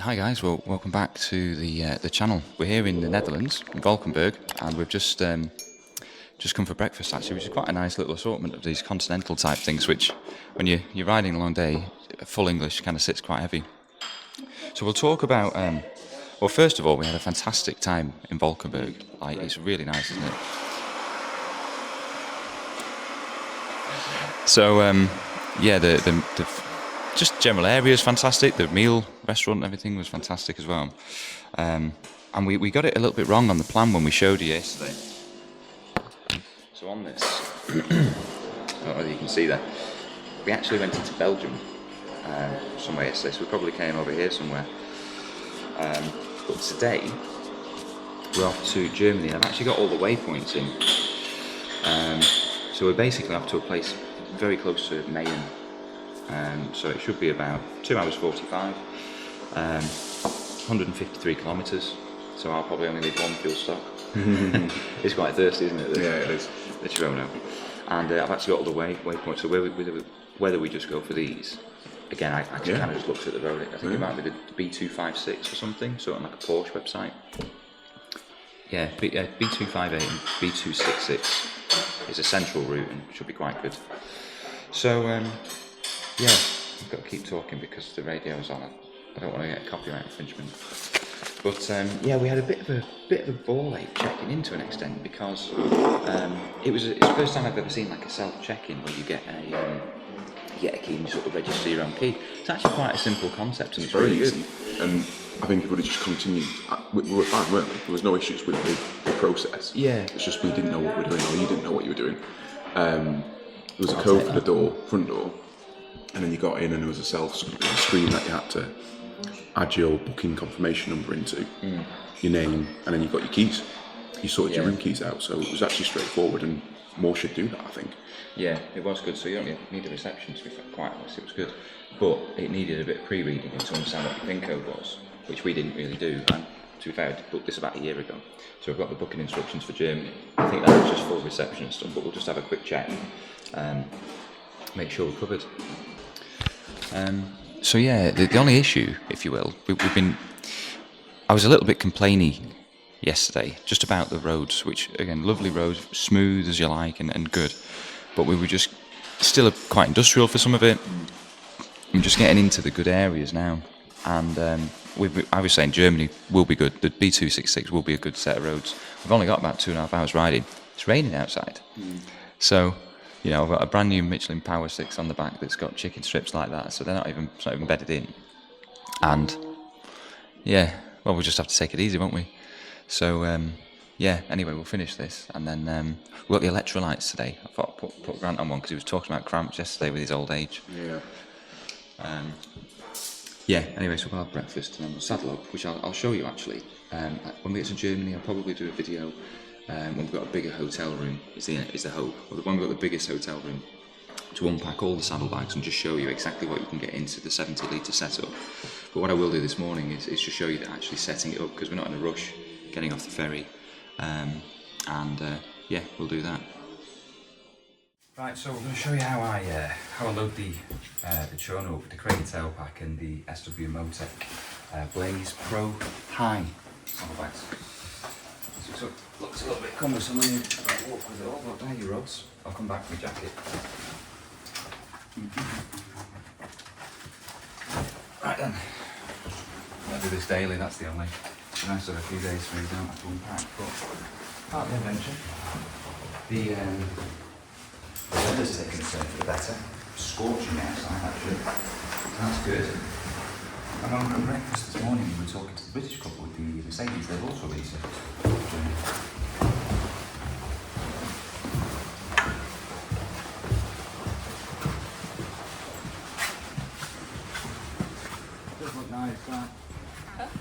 Hi guys, well welcome back to the channel. We're here in the Netherlands, in Valkenburg, and we've just come for breakfast actually, which is quite a nice little assortment of these continental type things, which when you're riding a long day, full English kind of sits quite heavy. So we'll talk about, well first of all, we had a fantastic time in Valkenburg. Like, it's really nice, isn't it? So yeah, the just general area is fantastic. The meal, restaurant, and everything was fantastic as well. And we got it a little bit wrong on the plan when we showed you yesterday. So on this, I don't know whether you can see that, we actually went into Belgium somewhere yesterday, so we probably came over here somewhere. But today, we're off to Germany, and I've actually got all the waypoints in. So we're basically off to a place very close to Mayen. So it should be about 2 hours 45, 153 kilometres, so I'll probably only need one fuel stop. It's quite thirsty, isn't it? Yeah, it is. The Tuono. And I've actually got all the waypoints, so whether we just go for these, again, I kind of just looked at the road, I think it might be the B256 or something, so on like a Porsche website. Yeah, B258 and B266 is a central route and should be quite good. So, yeah, I've got to keep talking because the radio's on. I don't want to get a copyright infringement. But yeah, we had a bit of a ball ache checking in to an extent because it's the first time I've ever seen like a self check-in where you get a key and you sort of register your own key. It's actually quite a simple concept and it's really easy. And I think it would have just continued. We were fine, weren't we? There was no issues with the process. Yeah. It's just we didn't know what we were doing, or you didn't know what you were doing. There was a code for the door, front door, and then you got in and there was a screen that you had to add your booking confirmation number into, your name, and then you got your keys. You sorted your room keys out, so it was actually straightforward, and more should do that, I think. Yeah, it was good, so you don't need a reception to be quite honest, it was good. But it needed a bit of pre-reading to understand what your PIN code was, which we didn't really do, and to be fair, I booked this about a year ago. So we've got the booking instructions for Germany. I think that was just full reception and stuff, but we'll just have a quick check, make sure we're covered. So yeah, the only issue, if you will, I was a little bit complainy yesterday, just about the roads, which again, lovely roads, smooth as you like and good, but we were just still quite industrial for some of it. I'm just getting into the good areas now, and I was saying Germany will be good, the B266 will be a good set of roads. We've only got about 2.5 hours riding. It's raining outside, so you know, I've got a brand new Michelin Power 6 on the back that's got chicken strips like that, so it's not even bedded in. And yeah, well, we'll just have to take it easy, won't we? So yeah, anyway, we'll finish this, and then we've got the electrolytes today. I thought I'd put Grant on one because he was talking about cramps yesterday with his old age. Yeah. Yeah, anyway, so we'll have breakfast and then we'll saddle up, which I'll show you actually. When we get to Germany, I'll probably do a video when we've got a bigger hotel room, is the hope. Or when we've got the biggest hotel room, to unpack all the saddlebags and just show you exactly what you can get into the 70-litre setup. But what I will do this morning is just show you that actually setting it up, because we're not in a rush getting off the ferry. Yeah, we'll do that. Right, so we're going to show you how I load the Tuono with the crate tailpack and the SW Motech Blaze Pro High saddlebags. So it looks a little bit cumbersome when you walk with it all, but there you rods. I'll come back with my jacket. Right then, I'll do this daily, that's the only nice of a few days where you don't have to unpack, but part of the adventure. The weather's taken a turn for the better. Scorching outside actually, that's good. And on breakfast this morning we were talking to the British couple with the Mercedes, they've also researched. Does look nice, that.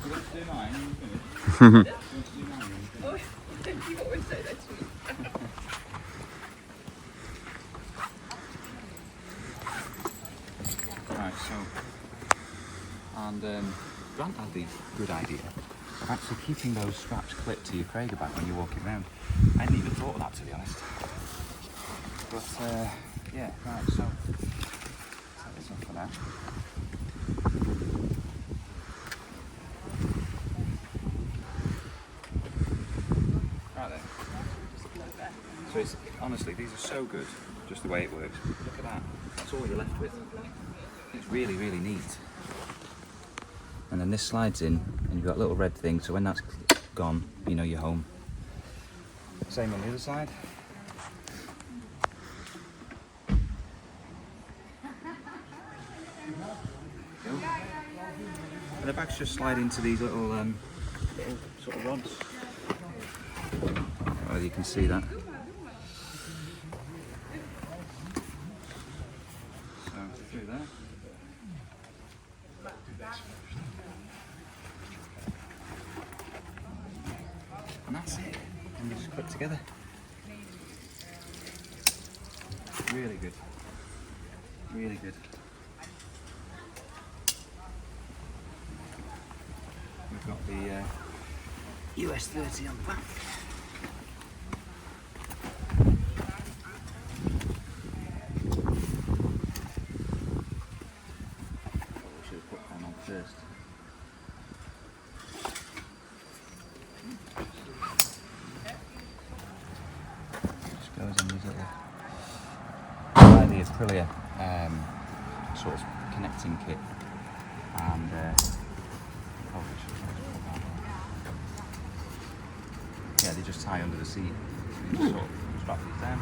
You want to do mine when you finish? You want to do mine when you finish? Oh, you always say that to me. Right, so, and Grant had the good idea of actually keeping those straps clipped to your Krieger bag when you're walking around. I hadn't even thought of that, to be honest. But yeah, right, so set this up for now. So it's, honestly, these are so good, just the way it works. Look at that, that's all you're left with. It's really, really neat. And then this slides in, and you've got a little red thing, so when that's gone, you know you're home. Same on the other side. And the bags just slide into these little sort of rods. Well, you can see that. So through there. And that's it. And you just clip together. Really good. Really good. We've got the US 30 on the back. We should have put that on first. Just goes in these little by the Aprilia sort of connecting kit, and yeah, they just tie under the seat. You just sort of strap these down.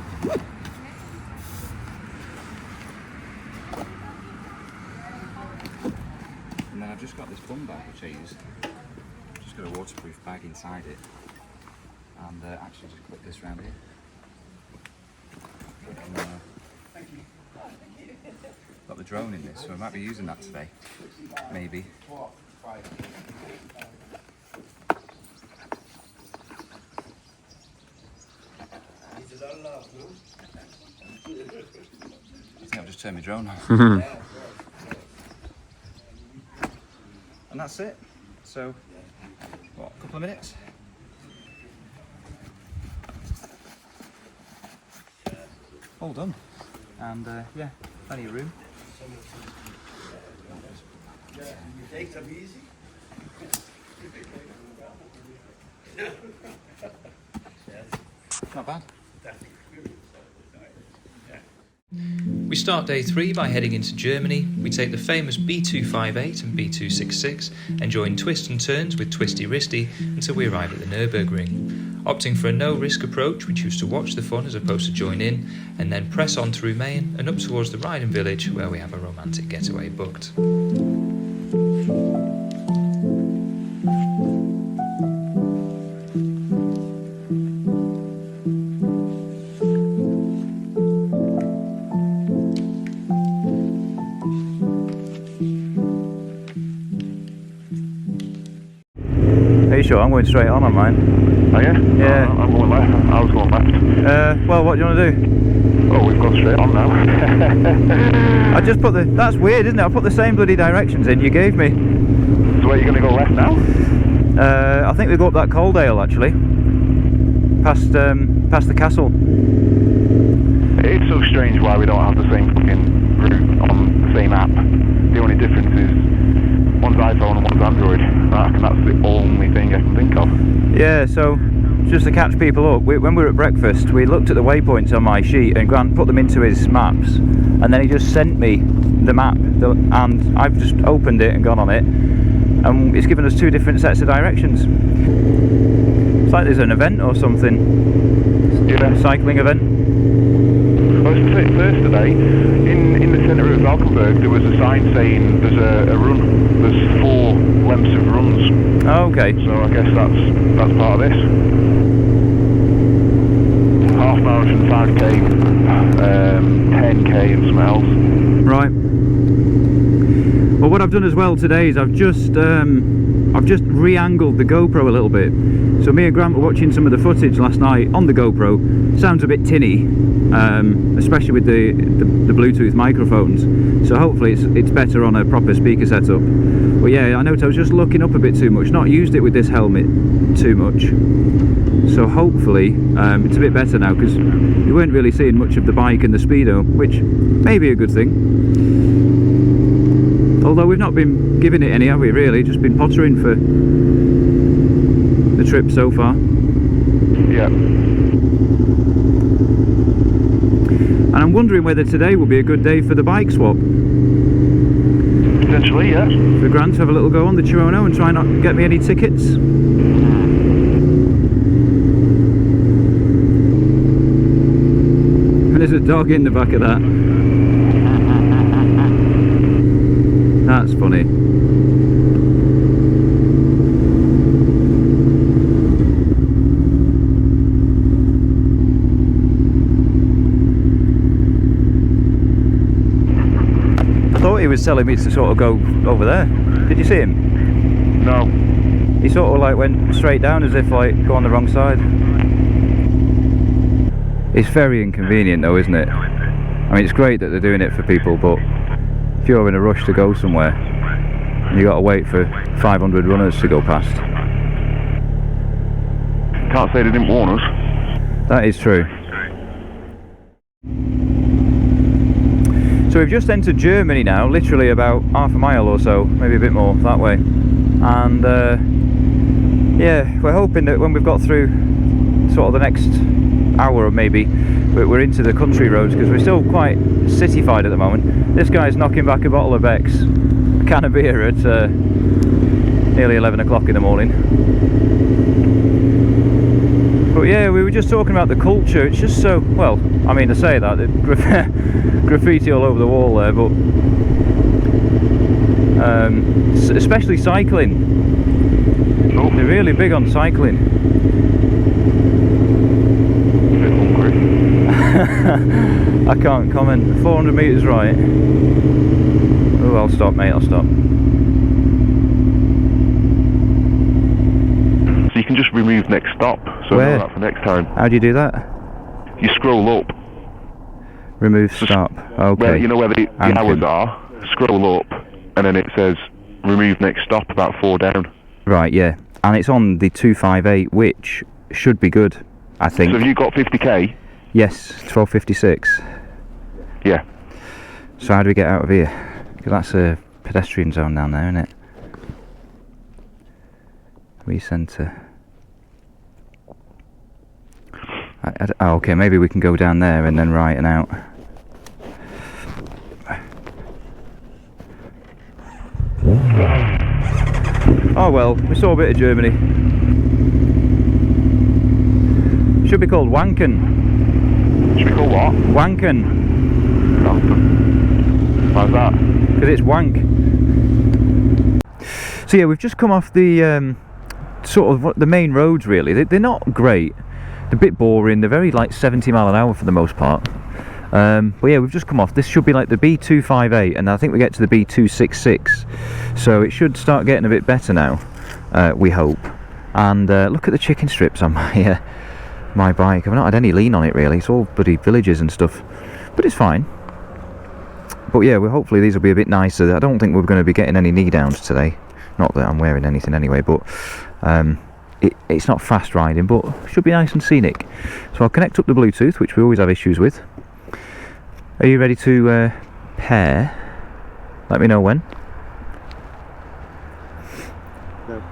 And then I've just got this bum bag which I use. Just got a waterproof bag inside it, and actually just clip this around here. Got the drone in this, so I might be using that today, maybe. I think I've just turned my drone on. And that's it. So, what, a couple of minutes? All done. And yeah, plenty of room. Take them easy. Not bad. We start day 3 by heading into Germany. We take the famous B258 and B266 and join twists and turns with Twisty Risty until we arrive at the Nurburgring. Opting for a no-risk approach, we choose to watch the fun as opposed to join in, and then press on through Mayen and up towards the riding village where we have a romantic getaway booked. Are you sure? I'm going straight on mine. Are you? Yeah. I'm going left. I was going left. Well, what do you want to do? Oh, we've gone straight on now. I just put the... That's weird, isn't it? I put the same bloody directions in you gave me. So where are you going to go left now? I think we go up that Coaldale, actually. Past the castle. It's so strange why we don't have the same fucking route on the same app. The only difference is one's iPhone and one's Android. And that's the only thing I can think of. Yeah, so just to catch people up, when we were at breakfast, we looked at the waypoints on my sheet and Grant put them into his maps, and then he just sent me the map, and I've just opened it and gone on it, and it's given us 2 different sets of directions. It's like there's an event or something. Yeah. A cycling event. I was going to say first today, in the centre of Valkenburg, there was a sign saying there's a run. There's 4 lengths of runs. Oh, okay. So I guess that's part of this. Half marathon, 5k, 10k and something else. Right. Well, what I've done as well today is I've just re-angled the GoPro a little bit. So me and Grant were watching some of the footage last night on the GoPro. Sounds a bit tinny, especially with the Bluetooth microphones. So hopefully it's better on a proper speaker setup. But yeah, I noticed I was just looking up a bit too much. Not used it with this helmet too much. So hopefully it's a bit better now, because you weren't really seeing much of the bike and the speedo, which may be a good thing. Although we've not been giving it any, have we, really? Just been pottering for the trip so far. Yeah. And I'm wondering whether today will be a good day for the bike swap. Potentially, yeah. For Grant to have a little go on the Tuono and try not to get me any tickets. And there's a dog in the back of that. That's funny. I thought he was telling me to sort of go over there. Did you see him? No. He sort of like went straight down as if like go on the wrong side. It's very inconvenient though, isn't it? I mean, it's great that they're doing it for people, but if you're in a rush to go somewhere and you got to wait for 500 runners to go past. Can't say they didn't warn us. That is true. So we've just entered Germany now, literally about half a mile or so, maybe a bit more that way. And yeah, we're hoping that when we've got through sort of the next hour or maybe, we're into the country roads, because we're still quite cityfied at the moment. This guy's knocking back a bottle of Beck's, a can of beer at nearly 11 o'clock in the morning. But yeah, we were just talking about the culture. It's just so, well, I mean, to say that, graffiti all over the wall there, but especially cycling. Oh. They're really big on cycling. I can't comment. 400 metres right. Oh, I'll stop, mate, I'll stop. So you can just remove next stop, so Where? I know that for next time. How do you do that? You scroll up. Remove stop. Okay. Where, you know where the Ankin. hours are? Scroll up, and then it says remove next stop about 4 down. Right, yeah. And it's on the 258, which should be good, I think. So have you got 50k? Yes, 1256. Yeah. So how do we get out of here? Because that's a pedestrian zone down there, isn't it? Recenter. Oh, okay, maybe we can go down there and then right and out. Oh well, we saw a bit of Germany. Should be called Wanken. Should we call what? Wanken. How's that? Because it's wank. So yeah, we've just come off the sort of the main roads really. They're not great. They're a bit boring. They're very like 70 mile an hour for the most part. But yeah, we've just come off. This should be like the B258, and I think we get to the B266. So it should start getting a bit better now, we hope. And look at the chicken strips on my my bike. I've not had any lean on it really. It's all bloody villages and stuff, but it's fine. But yeah, well, hopefully these will be a bit nicer. I don't think we're going to be getting any knee downs today. Not that I'm wearing anything anyway, but it's not fast riding, but should be nice and scenic. So I'll connect up the Bluetooth, which we always have issues with. Are you ready to pair? Let me know when. No.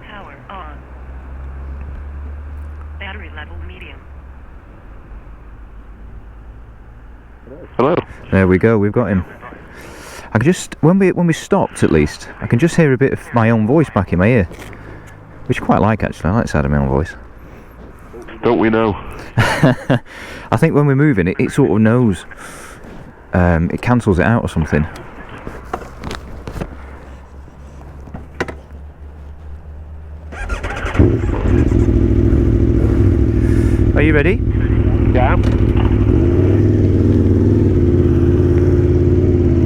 Power on. Battery level medium. Hello. There we go. We've got him. I can just when we stopped at least, I can just hear a bit of my own voice back in my ear, which I quite like actually. I like the sound of my own voice. Don't we know? I think when we're moving, it sort of knows. It cancels it out or something. Are you ready? Yeah.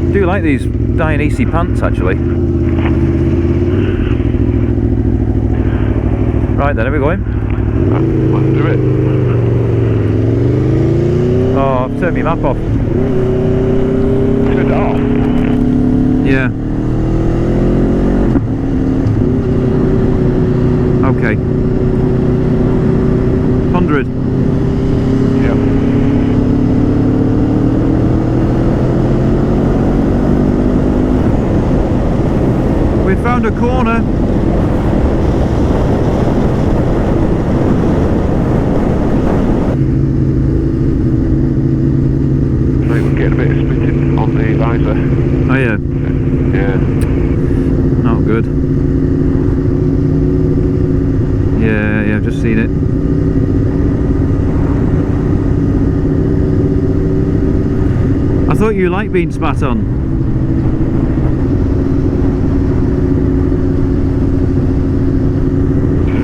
I do like these Dionysi pants actually. Right then, are we going? Let's do it. Oh, I've turned my map off. Turned it off. Yeah. Okay. 100. Yeah. We found a corner. Yeah, I've just seen it. I thought you liked being spat on.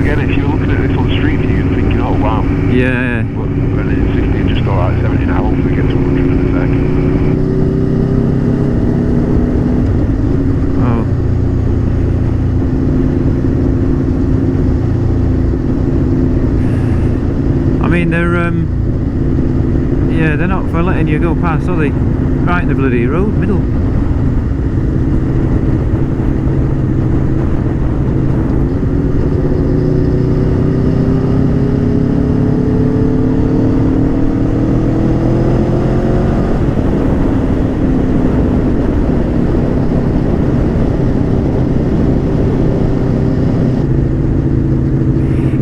Again, if you're looking at this on street view and thinking, oh wow. Yeah. But it's 60 just alright, 70 now, hopefully get to 100 in a sec. Oh. I mean, they're not for letting you go past, are they? Right in the bloody road, middle.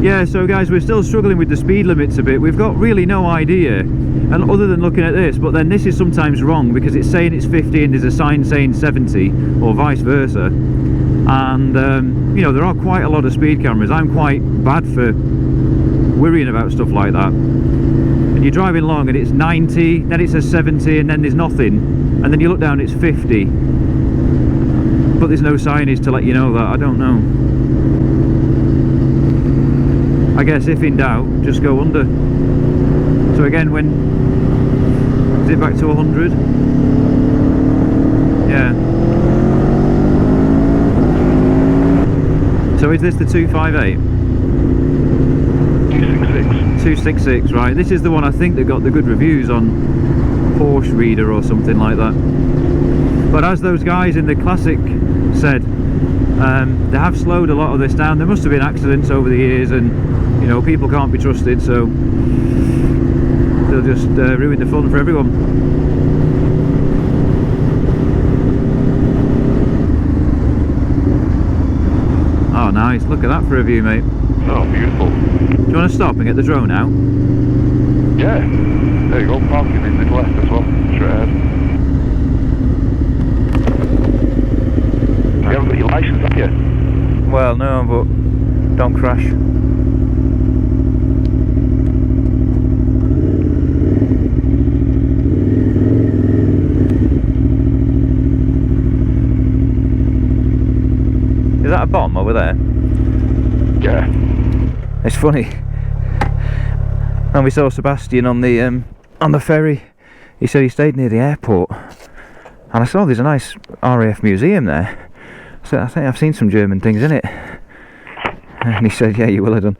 Yeah, so guys, we're still struggling with the speed limits a bit. We've got really no idea, and other than looking at this, but then this is sometimes wrong because it's saying it's 50 and there's a sign saying 70 or vice versa. And you know, there are quite a lot of speed cameras. I'm quite bad for worrying about stuff like that. And you're driving along and it's 90, then it says 70, and then there's nothing, and then you look down, it's 50, but there's no signage to let you know that. I don't know. I guess if in doubt, just go under. So again, when is it back to 100? Yeah. So is this the 258? 266. 266, right. This is the one I think that got the good reviews on Porsche Reader or something like that. But as those guys in the Classic said, they have slowed a lot of this down. There must have been accidents over the years, and you know, people can't be trusted, so they'll just ruin the fun for everyone. Oh nice, look at that for a view, mate. Oh, beautiful. Do you want to stop and get the drone out? Yeah, there you go, parking in the left as well, straight ahead. You haven't got your licence, have you? Well, no, but don't crash. Is that a bomb over there? Yeah. It's funny. And we saw Sebastian on the ferry. He said he stayed near the airport, and I saw there's a nice RAF museum there. So I think I've seen some German things in it. And he said, yeah, you will have done.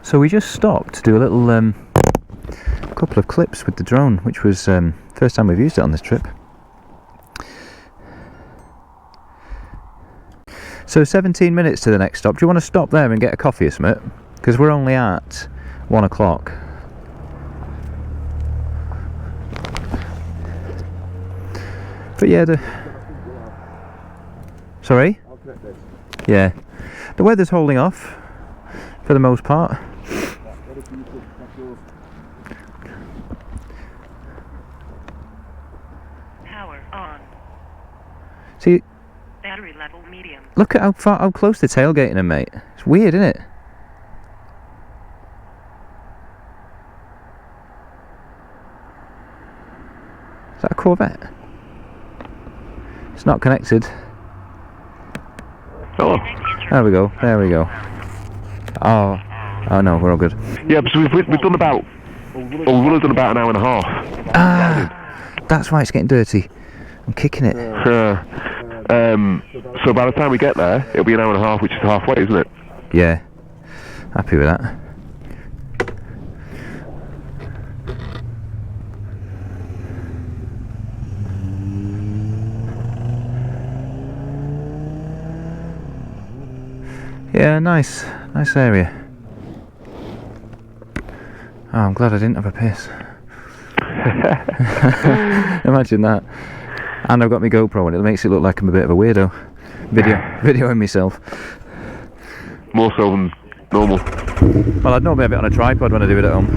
So we just stopped to do a little couple of clips with the drone, which was first time we've used it on this trip. So 17 minutes to the next stop. Do you want to stop there and get a coffee or something? Because we're only at 1 o'clock. But yeah, sorry? Yeah. The weather's holding off for the most part. Power on. See, Battery level medium. look at how close the tailgating are, mate. It's weird, isn't it? Is that a Corvette? It's not connected. Hello. There we go. There we go. Oh no, we're all good. Yeah, so we've done about, well, we've done about an hour and a half. Ah, that's why it's getting dirty. I'm kicking it. So by the time we get there, it'll be an hour and a half, which is halfway, isn't it? Yeah, happy with that. Yeah, nice area. Oh, I'm glad I didn't have a piss. Imagine that. And I've got my GoPro on it. It makes it look like I'm a bit of a weirdo. Videoing myself. More so than normal. Well, I'd normally have it on a tripod when I do it at home.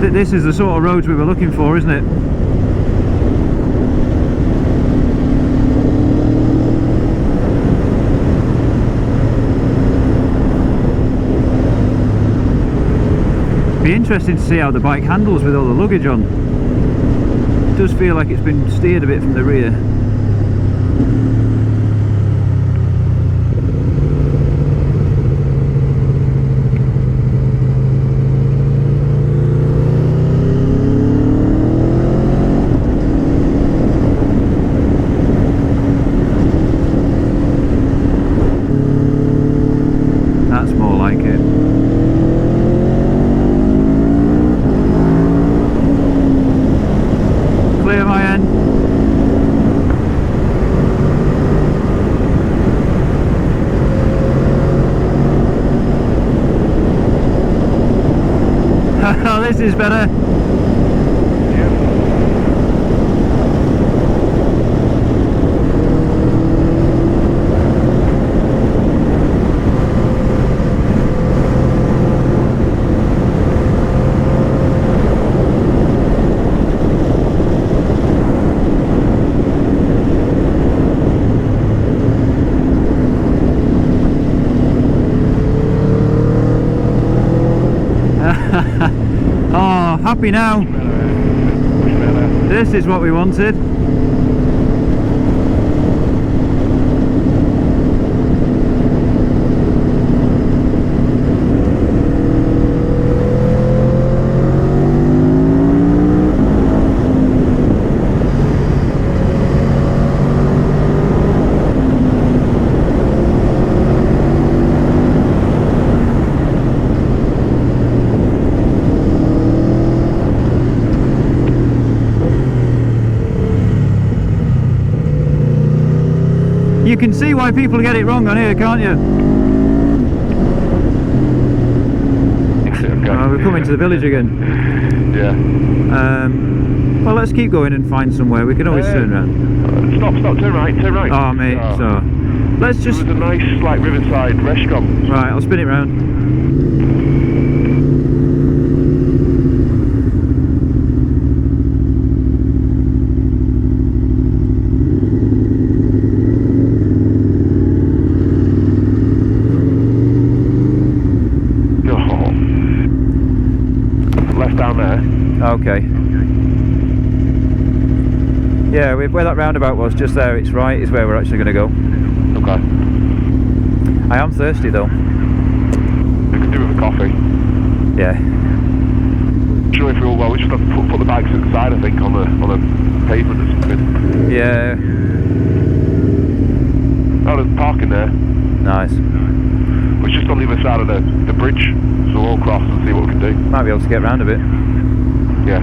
This is the sort of roads we were looking for, isn't it? Be interesting to see how the bike handles with all the luggage on. It does feel like it's been steered a bit from the rear. That's more like it. Clear, Mayen. Oh, this is better. Oh, happy now. This is what we wanted. You can see why people get it wrong on here, can't you? Okay. Oh, we're coming to the village again. Yeah. Well, let's keep going and find somewhere. We can always turn around. Stop, turn right. Oh, mate, so let's just... There's a nice, like, riverside restaurant. Right, I'll spin it round. Okay. Yeah, where that roundabout was, just there, it's right, is where we're actually going to go. Okay. I am thirsty though. We could do with a coffee. Yeah. Sure, if we all well, we just have to put the bikes to the side, I think, on the pavement or something. Yeah. Oh, there's parking there. Nice. It's just on the other side of the bridge, so we'll all cross and see what we can do. Might be able to get round a bit. Yeah.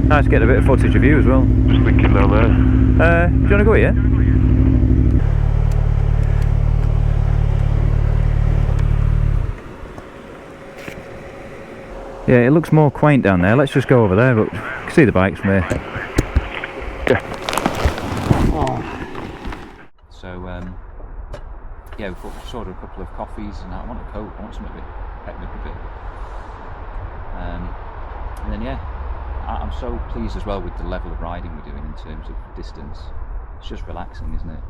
Nice getting a bit of footage of you as well. Just thinking down there. Do you want to go here? Yeah, it looks more quaint down there. Let's just go over there, but you can see the bikes from here. Yeah. So, yeah, we've ordered a couple of coffees, and I want a Coke. I want something a bit hectic a bit. And then, yeah, I'm so pleased as well with the level of riding we're doing in terms of distance. It's just relaxing, isn't it?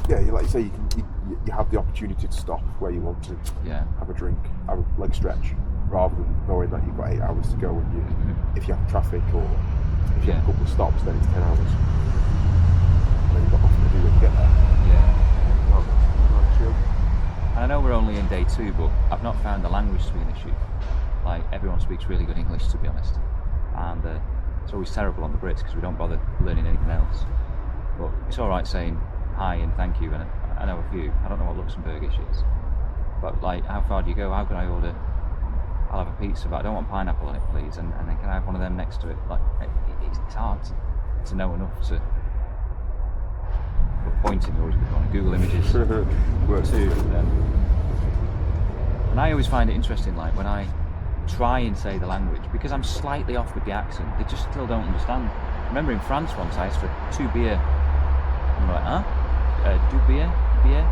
Yeah, like you say, you have the opportunity to stop where you want to. Yeah. Have a drink, have a leg stretch, rather than knowing that you've got 8 hours to go, and if you have traffic or if you have a couple of stops, then it's 10 hours. And then you've got nothing to do when you get there. Yeah. Chill. And I know we're only in day 2, but I've not found the language to be an issue. Like, everyone speaks really good English, to be honest. And it's always terrible on the Brits because we don't bother learning anything else. But it's alright saying hi and thank you, and I know a few. I don't know what Luxembourgish is. But, like, how far do you go? How can I order? I'll have a pizza, but I don't want pineapple on it, please. And then can I have one of them next to it? Like, it's hard to know enough to pointing always good on Google Images. Works Too. And I always find it interesting, like when I try and say the language, because I'm slightly off with the accent, they just still don't understand. I remember in France once I asked for 2 beer. I'm like, huh? 2 beer? Beer?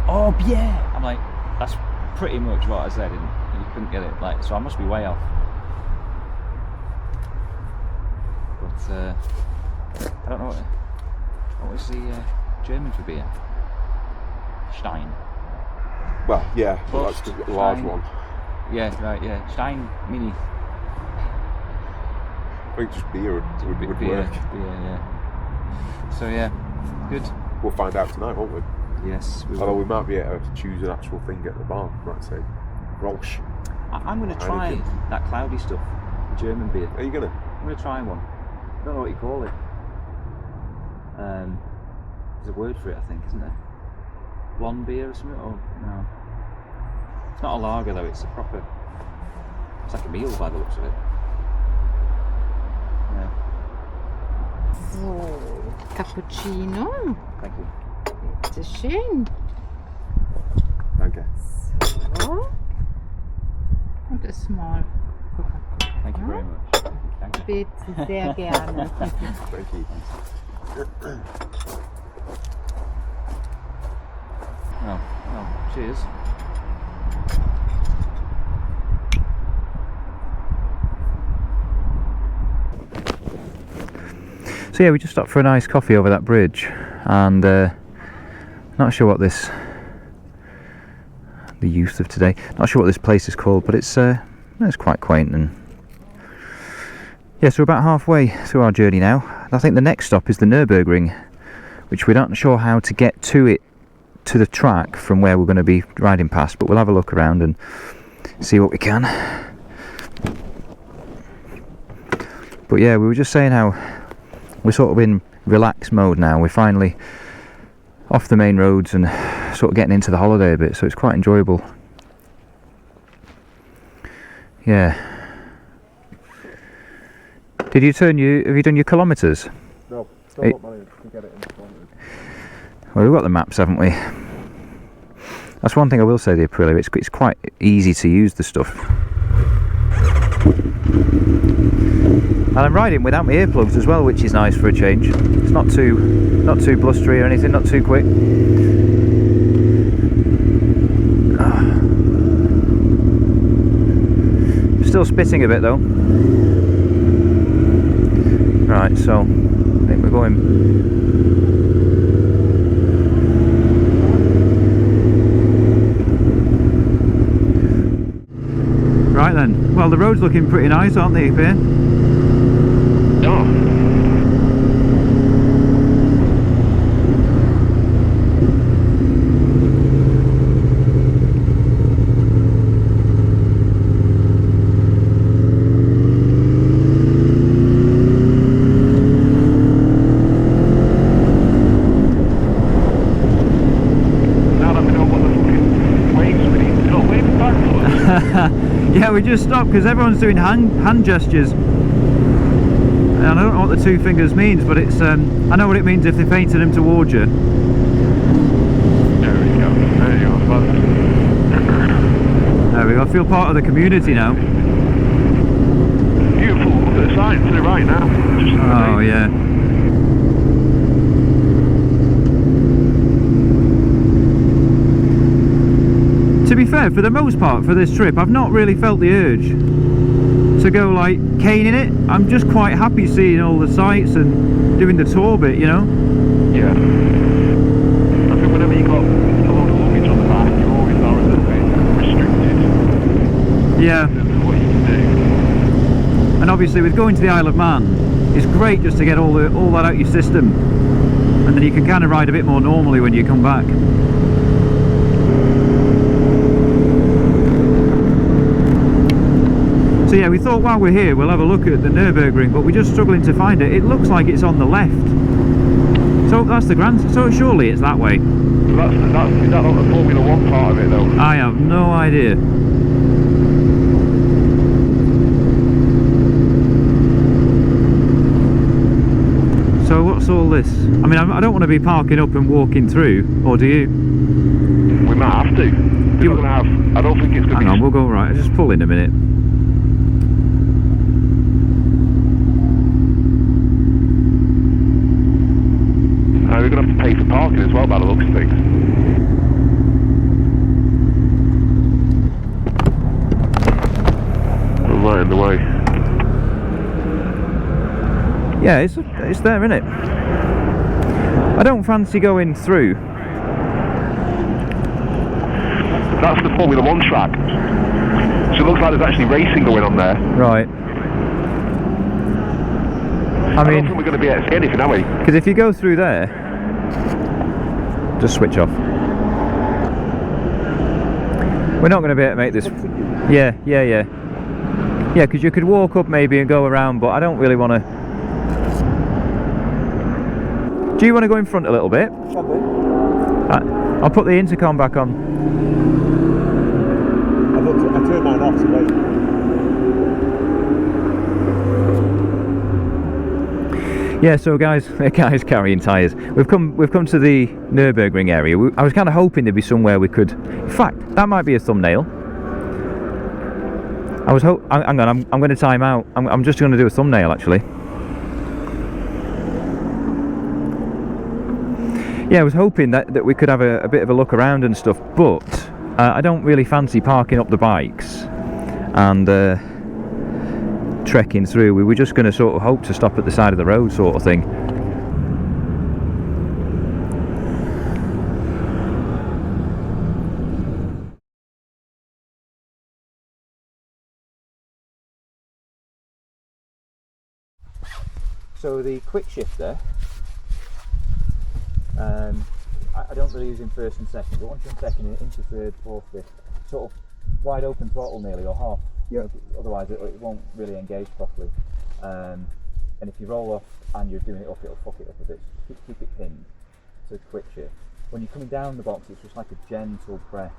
Oh, beer! I'm like, that's pretty much what I said, and you couldn't get it. Like, so I must be way off. But I don't know what was the German for beer? Stein. Well, yeah, Well, that's the large Stein. one. Yeah, right, yeah. Stein Mini. I think just beer would Beer, work. beer, yeah. So yeah, good. We'll find out tonight, won't we? Yes, we Although will. we might be able to choose an actual thing at the bar. We might say Rolsch. I'm going to try Heineken. that cloudy stuff, the German beer. Are you gonna? I'm going to try one. I don't know what you call it. There's a word for it, I think, isn't there? Blonde beer or something? Oh, no. It's not a lager though, it's a proper... It's like a meal by the looks of it. Yeah. So, Cappuccino. Thank you. Bitte schön. Okay. So. Und a small Coca-Cola. Thank you very much. Thank you. Bitte, sehr gerne. Thank you. Oh, well, cheers. So yeah, we just stopped for a nice coffee over that bridge, and not sure what the youth of today, not sure what this place is called, but it's quite quaint. And yeah, so we're about halfway through our journey now. I think the next stop is the Nurburgring, which we're not sure how to get to the track from where we're going to be riding past, but we'll have a look around and see what we can. But yeah, we were just saying how we're sort of in relaxed mode now. We're finally off the main roads and sort of getting into the holiday a bit, so it's quite enjoyable. Yeah. Have you done your kilometres? No, Hey. not managed to get it in the kilometers. Well, we've got the maps, haven't we? That's one thing I will say, the Aprilia, it's quite easy to use the stuff. And I'm riding without my earplugs as well, which is nice for a change. It's not too blustery or anything, not too quick. Still spitting a bit though. Right, so I think we're going. Right then, well the road's looking pretty nice, aren't they, here? Oh. Now that we know what the fucking waves we need to go waving back for. Yeah, we just stopped because everyone's doing hand gestures. And I don't know what the 2 fingers means, but it's I know what it means if they painted them towards you. There we go. There you go. There we go, I feel part of the community now. Beautiful. Look at the sign to the right now. Just Oh yeah. To be fair, for the most part for this trip, I've not really felt the urge to go like caning it. I'm just quite happy seeing all the sights and doing the tour bit, you know? Yeah. I think whenever you got a load of luggage on the back, you always are a little bit restricted Yeah. in terms of what you can do. And obviously with going to the Isle of Man, it's great just to get all that out your system. And then you can kind of ride a bit more normally when you come back. So yeah, we thought while we're here we'll have a look at the Nurburgring, but we're just struggling to find it. It looks like it's on the left. So that's the Grand. So surely it's that way. That's not the Formula 1 part of it though. I have no idea. So all this? I mean, I don't want to be parking up and walking through, or do you? We might have to. We're not gonna have. I don't think it's gonna Hang be. on, we'll go right. Just pull in a minute. We're gonna have to pay for parking as well, by the looks of things. We're right in the way. Yeah, it's there, isn't it? I don't fancy going through. That's the Formula 1 track. So it looks like there's actually racing going on there. Right. I I don't mean, think we're going to be able to see anything, are we? because if you go through there, just switch off. We're not going to be able to make this. Yeah. Yeah, because you could walk up maybe and go around, but I don't really want to. Do you want to go in front a little bit? I'll put the intercom back on. I turned mine off, so wait. Yeah, so guys carrying tyres. We've come to the Nurburgring area. I was kind of hoping there'd be somewhere we could. In fact, that might be a thumbnail. Hang on, I'm going to time out. I'm just going to do a thumbnail actually. Yeah, I was hoping that we could have a bit of a look around and stuff, but I don't really fancy parking up the bikes and trekking through. We were just going to sort of hope to stop at the side of the road sort of thing. So the quick shifter, I don't really use in first and second, but once you're in second, into third, fourth, fifth, sort of wide open throttle nearly, or half. Yeah. Otherwise it won't really engage properly. And if you roll off and you're doing it up, it'll fuck it up a bit. Keep it pinned to quick shift. When you're coming down the box, it's just like a gentle press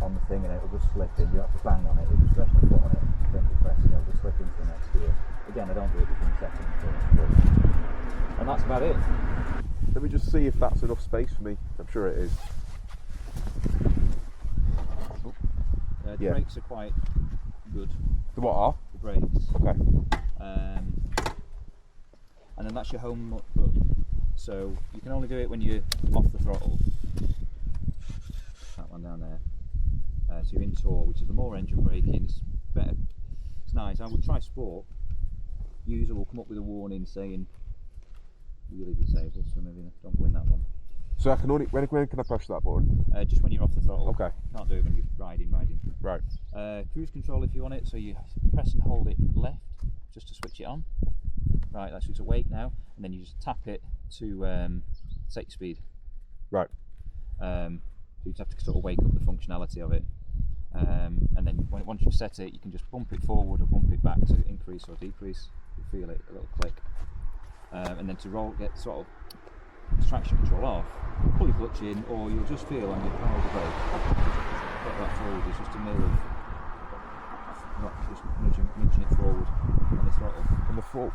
on the thing and it'll just slip in. You don't have to bang on it, you just rest your foot on it, gently press and it'll just slip into the next gear. Again, I don't do it between second and first. And that's about it. Let me just see if that's enough space for me. I'm sure it is. The Yeah. brakes are quite good. The what are? The brakes. Okay. And then that's your home button. So you can only do it when you're off the throttle. That one down there. So you're in tour, which is the more engine braking. It's better. It's nice. I would try sport. User will come up with a warning saying really disabled, so maybe don't win that one. So I can only when can I push that button? Just when you're off the throttle. Okay. Can't do it when you're riding. Right. Cruise control if you want it, so you press and hold it left just to switch it on. Right, that's it's awake now, and then you just tap it to set your speed. Right. So you have to sort of wake up the functionality of it, and then once you've set it, you can just bump it forward or bump it back to increase or decrease. You feel it, a little click, and then to get sort of traction control off, pull your clutch in, or you'll just feel on your power the brake. Get that forward. It's just a mirror of just nudging it forward on the throttle. And the foot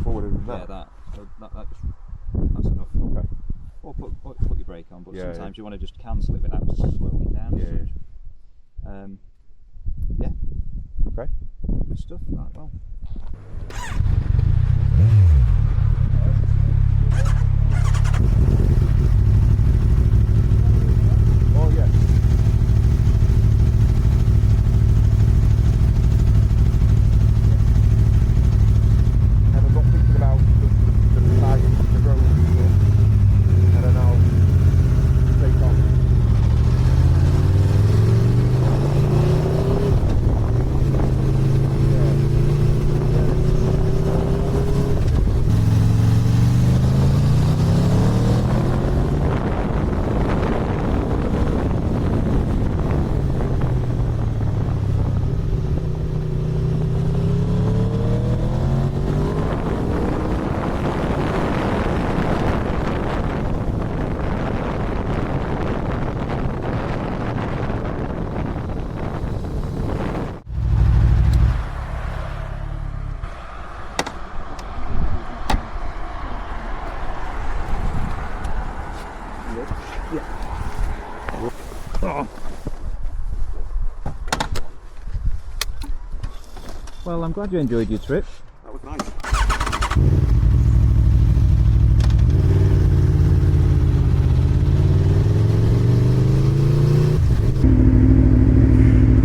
forward and Yeah, that. that. So that's enough. Okay. Or put your brake on, but Yeah, sometimes you want to just cancel it without just slowing down. Yeah, as such. Yeah. Okay. Good stuff. Right, well. Oh yeah. And I'm not thinking about the size of the road and stuff. And then I'll take off. Oh. Well, I'm glad you enjoyed your trip. That was nice.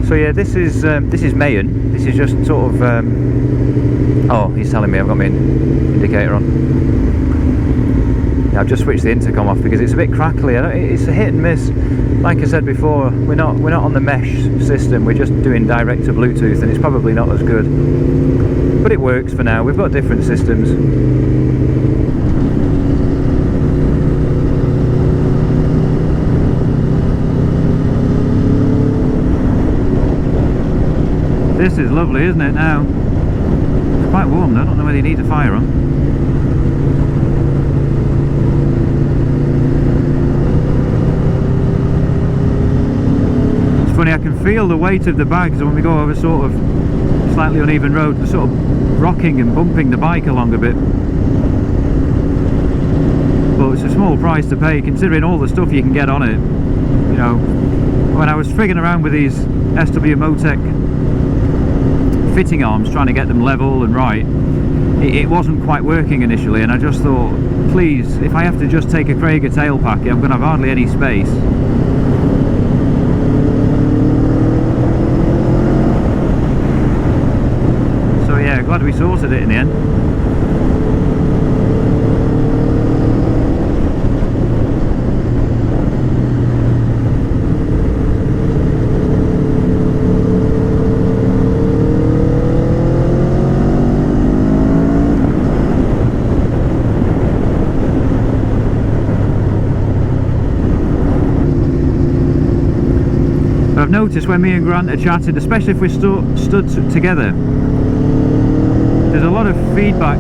So yeah, this is Mayen. This is just sort of. Oh, he's telling me I've got my indicator on. Yeah, I've just switched the intercom off because it's a bit crackly. It's a hit and miss. Like I said before, we're not on the mesh system. We're just doing direct to Bluetooth, and it's probably not as good. But it works for now. We've got different systems. This is lovely, isn't it now? It's quite warm though, I don't know whether you need a fire on. It's funny, I can feel the weight of the bike, so when we go over sort of slightly uneven roads, we're sort of rocking and bumping the bike along a bit. But it's a small price to pay considering all the stuff you can get on it. You know, when I was frigging around with these SW Motech fitting arms trying to get them level and right, it wasn't quite working initially, and I just thought, please, if I have to just take a Krager tail packet, I'm going to have hardly any space. So yeah, glad we sorted it in the end. I've noticed when me and Grant are chatting, especially if we stood together, there's a lot of feedback,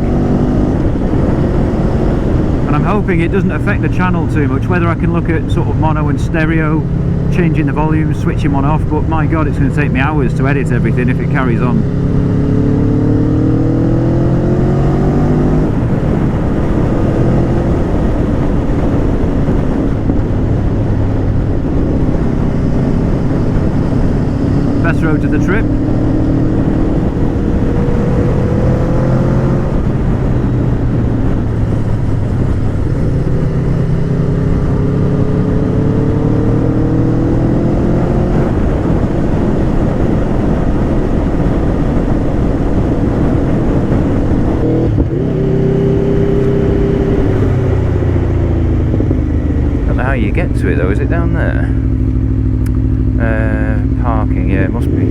and I'm hoping it doesn't affect the channel too much, whether I can look at sort of mono and stereo, changing the volume, switching one off, but my god, it's going to take me hours to edit everything if it carries on. Best road to the trip. Don't know how you get to it though, is it down there? Parking, yeah, it must be.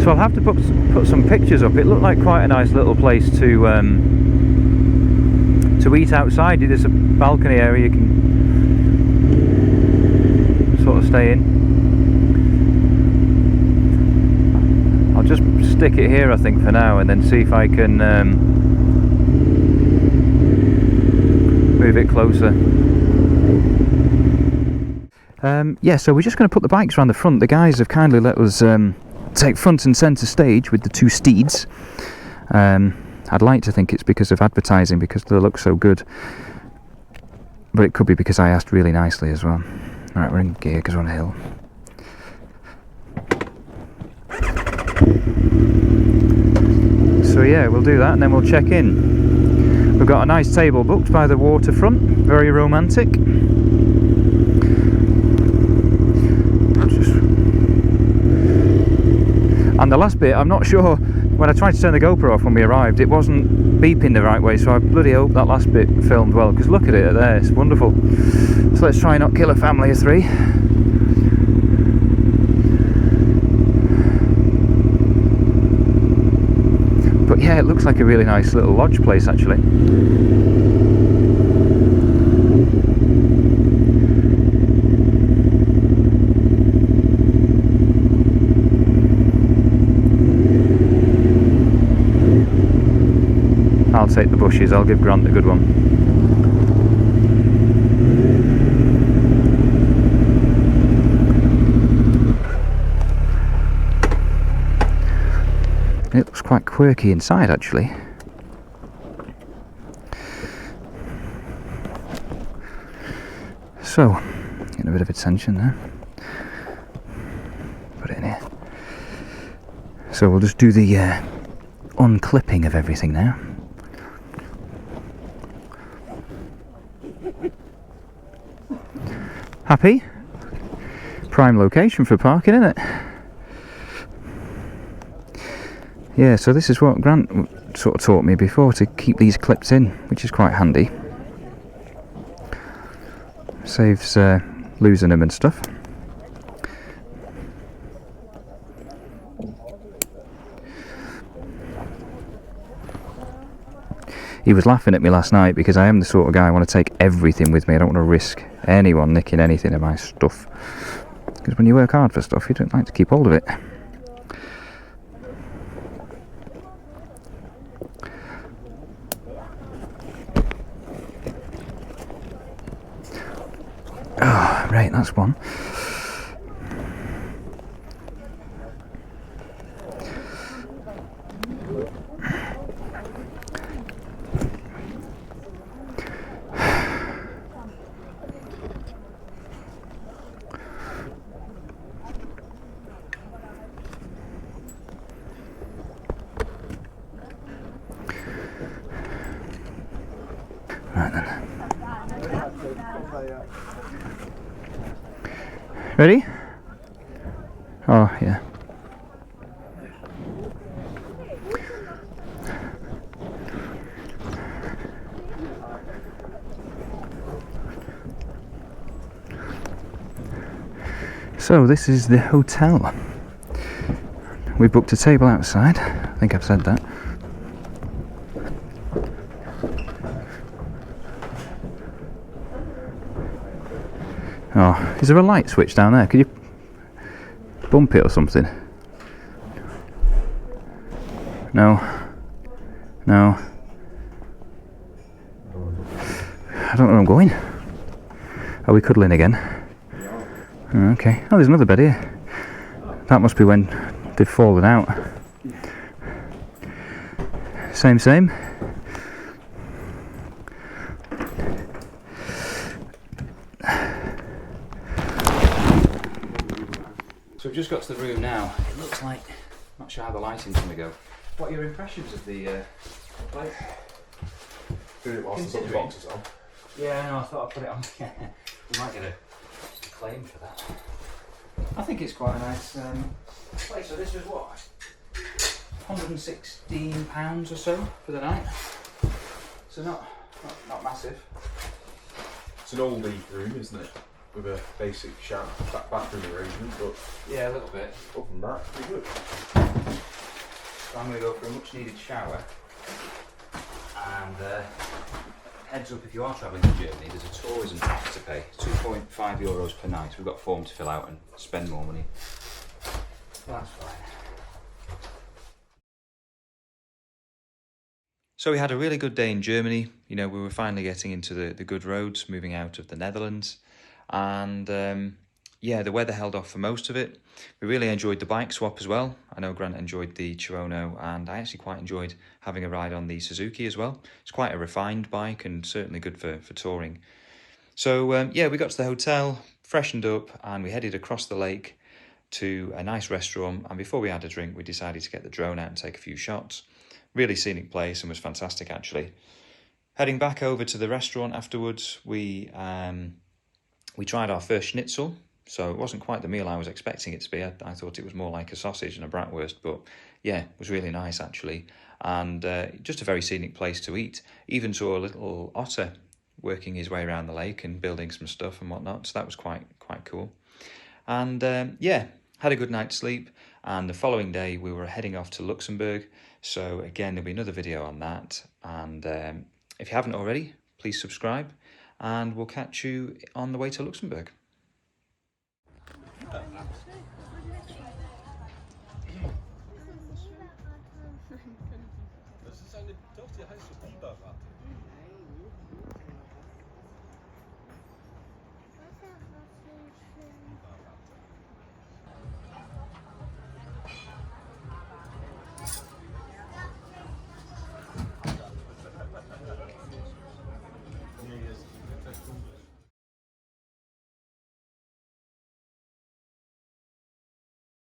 So I'll have to put some pictures up. It looked like quite a nice little place to eat outside. There's a balcony area you can sort of stay in. I'll just stick it here, I think, for now, and then see if I can move it closer. Yeah, so we're just going to put the bikes around the front. The guys have kindly let us take front and centre stage with the two steeds. I'd like to think it's because of advertising, because they look so good, but it could be because I asked really nicely as well. Alright, we're in gear because we're on a hill. So yeah, we'll do that and then we'll check in. We've got a nice table booked by the waterfront, very romantic. And the last bit, I'm not sure, when I tried to turn the GoPro off when we arrived, it wasn't beeping the right way, so I bloody hope that last bit filmed well, because look at it there, it's wonderful. So let's try and not kill a family of three. But yeah, it looks like a really nice little lodge place actually. I'll take the bushes, I'll give Grant a good one. It looks quite quirky inside, actually. So, getting a bit of attention there. Put it in here. So we'll just do the unclipping of everything now. Happy? Prime location for parking, isn't it? Yeah, so this is what Grant sort of taught me before, to keep these clipped in, which is quite handy. Saves losing them and stuff. He was laughing at me last night because I am the sort of guy I want to take everything with me. I don't want to risk anyone nicking anything of my stuff. Because when you work hard for stuff, you don't like to keep hold of it. Oh, right, that's one. Right then. Ready? Oh, yeah. So this is the hotel. We booked a table outside. I think I've said that. Oh, is there a light switch down there? Could you bump it or something? No. No. I don't know where I'm going. Are we cuddling again? Okay. Oh, there's another bed here. That must be when they've fallen out. Same. So we've just got to the room now. It looks like, not sure how the lighting's going to go. What are your impressions of the place? Doing it whilst the boxes on. Yeah, no, I thought I'd put it on. We might get a claim for that. I think it's quite a nice place. So this was what? £116 or so for the night. So not massive. It's an oldie room, isn't it? With a basic shower, bathroom arrangement, but Yeah, a little bit. other than that, pretty good. So I'm going to go for a much needed shower. And heads up, if you are travelling to Germany, there's a tourism tax to pay. €2.5 per night. We've got a form to fill out and spend more money. That's fine. So we had a really good day in Germany. You know, we were finally getting into the good roads, moving out of the Netherlands. And yeah, the weather held off for most of it. We really enjoyed the bike swap as well. I know Grant enjoyed the Tuono, and I actually quite enjoyed having a ride on the Suzuki as well. It's quite a refined bike and certainly good for touring. So yeah, we got to the hotel, freshened up, and we headed across the lake to a nice restaurant. And before we had a drink, we decided to get the drone out and take a few shots. Really scenic place and was fantastic, actually. Heading back over to the restaurant afterwards, we tried our first schnitzel. So it wasn't quite the meal I was expecting it to be. I thought it was more like a sausage and a bratwurst, but yeah, it was really nice, actually. And just a very scenic place to eat. Even saw a little otter working his way around the lake and building some stuff and whatnot. So that was quite cool. And yeah, had a good night's sleep. And the following day, we were heading off to Luxembourg. So again, there'll be another video on that. And if you haven't already, please subscribe. And we'll catch you on the way to Luxembourg.